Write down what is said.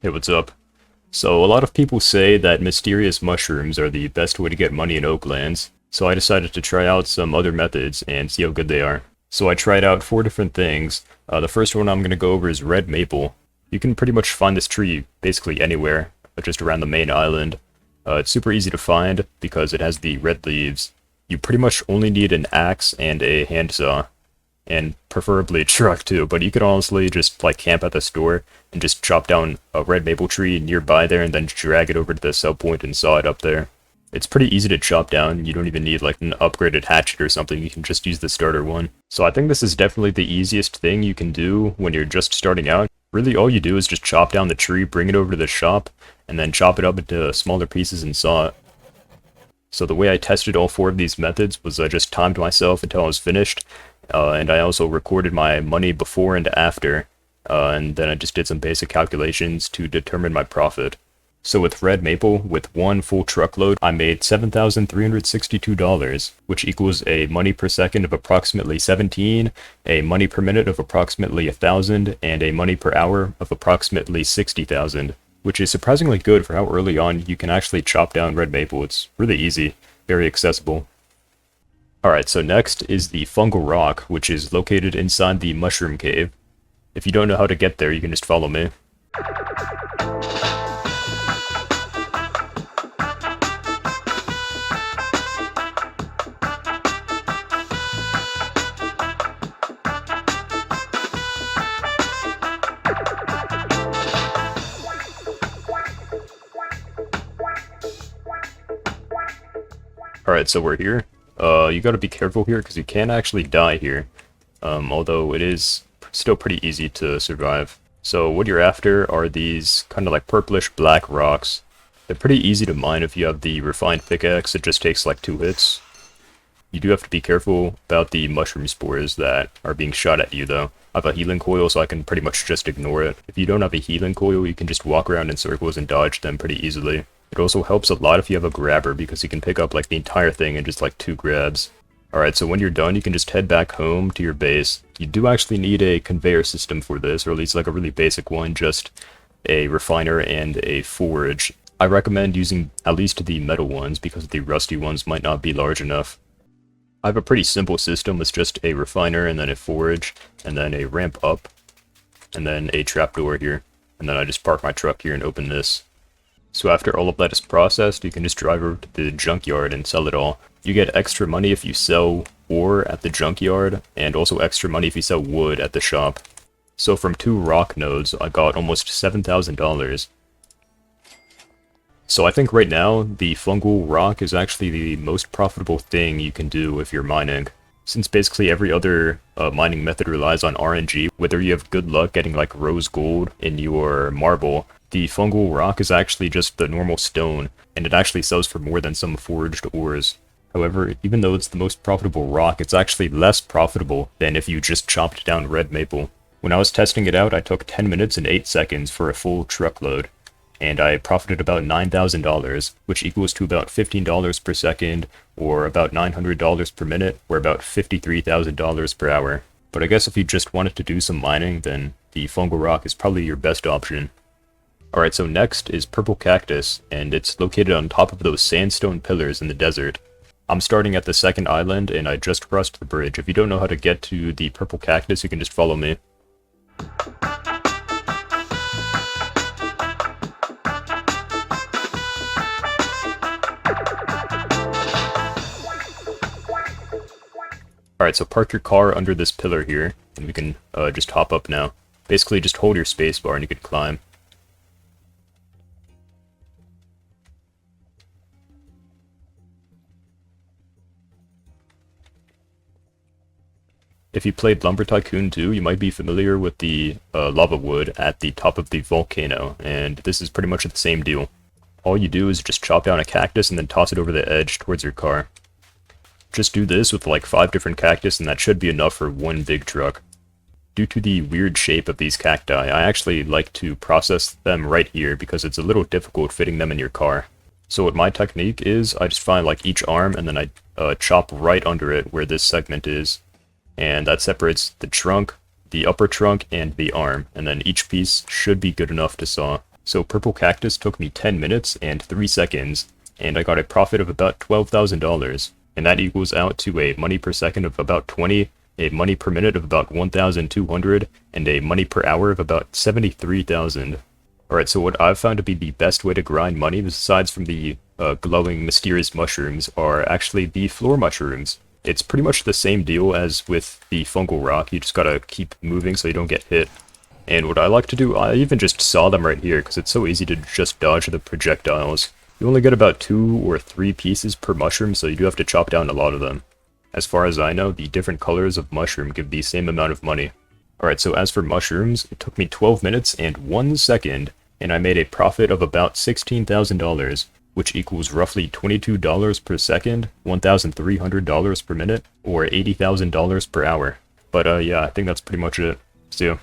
Hey, what's up? So, a lot of people say that mysterious mushrooms are the best way to get money in Oaklands, so I decided to try out some other methods and see how good they are. So I tried out 4 different things. The first one I'm going to go over is red maple. You can pretty much find this tree basically anywhere, just around the main island. It's super easy to find because it has the red leaves. You pretty much only need an axe and a handsaw, and preferably a truck too, but you could honestly just like camp at the store and just chop down a red maple tree nearby there and then drag it over to the sell point and saw it up there. It's pretty easy to chop down. You don't even need like an upgraded hatchet or something. You can just use the starter one. So I think this is definitely the easiest thing you can do when you're just starting out. Really all you do is just chop down the tree, bring it over to the shop, and then chop it up into smaller pieces and saw it. So the way I tested all 4 of these methods was I just timed myself until I was finished, and I also recorded my money before and after, and then I just did some basic calculations to determine my profit. So with red maple, with 1 full truckload, I made $7,362, which equals a money per second of approximately 17, a money per minute of approximately 1,000, and a money per hour of approximately 60,000, which is surprisingly good for how early on you can actually chop down red maple. It's really easy, very accessible. Alright, so next is the Fungal Rock, which is located inside the Mushroom Cave. If you don't know how to get there, you can just follow me. Alright, so we're here. You gotta be careful here because you can actually die here, although it is still pretty easy to survive. So what you're after are these kind of like purplish black rocks. They're pretty easy to mine if you have the refined pickaxe. It just takes like 2 hits. You do have to be careful about the mushroom spores that are being shot at you though. I have a healing coil so I can pretty much just ignore it. If you don't have a healing coil, you can just walk around in circles and dodge them pretty easily. It also helps a lot if you have a grabber because you can pick up like the entire thing in just like 2 grabs. Alright, so when you're done, you can just head back home to your base. You do actually need a conveyor system for this, or at least like a really basic one, just a refiner and a forge. I recommend using at least the metal ones because the rusty ones might not be large enough. I have a pretty simple system. It's just a refiner and then a forge and then a ramp up and then a trapdoor here. And then I just park my truck here and open this. So after all of that is processed, you can just drive over to the junkyard and sell it all. You get extra money if you sell ore at the junkyard, and also extra money if you sell wood at the shop. So from 2 rock nodes, I got almost $7,000. So I think right now, the Fungal Rock is actually the most profitable thing you can do if you're mining. Since basically every other mining method relies on RNG, whether you have good luck getting like rose gold in your marble, the Fungal Rock is actually just the normal stone, and it actually sells for more than some forged ores. However, even though it's the most profitable rock, it's actually less profitable than if you just chopped down red maple. When I was testing it out, I took 10 minutes and 8 seconds for a full truckload, and I profited about $9,000, which equals to about $15 per second, or about $900 per minute, or about $53,000 per hour. But I guess if you just wanted to do some mining, then the Fungal Rock is probably your best option. Alright, so next is Purple Cactus, and it's located on top of those sandstone pillars in the desert. I'm starting at the second island, and I just crossed the bridge. If you don't know how to get to the Purple Cactus, you can just follow me. Alright, so park your car under this pillar here, and we can just hop up now. Basically, just hold your spacebar and you can climb. If you played Lumber Tycoon 2, you might be familiar with the lava wood at the top of the volcano, and this is pretty much the same deal. All you do is just chop down a cactus and then toss it over the edge towards your car. Just do this with like 5 different cactus and that should be enough for 1 big truck. Due to the weird shape of these cacti, I actually like to process them right here because it's a little difficult fitting them in your car. So what my technique is, I just find like each arm and then I chop right under it where this segment is. And that separates the trunk, the upper trunk, and the arm. And then each piece should be good enough to saw. So purple cactus took me 10 minutes and 3 seconds, and I got a profit of about $12,000. And that equals out to a money per second of about 20, a money per minute of about 1,200, and a money per hour of about 73,000. Alright, so what I've found to be the best way to grind money, besides from the glowing mysterious mushrooms, are actually the floor mushrooms. It's pretty much the same deal as with the fungal rock, you just gotta keep moving so you don't get hit. And what I like to do, I even just saw them right here, because it's so easy to just dodge the projectiles. You only get about 2 or 3 pieces per mushroom, so you do have to chop down a lot of them. As far as I know, the different colors of mushroom give the same amount of money. Alright, so as for mushrooms, it took me 12 minutes and 1 second, and I made a profit of about $16,000, which equals roughly $22 per second, $1,300 per minute, or $80,000 per hour. But yeah, I think that's pretty much it. See ya.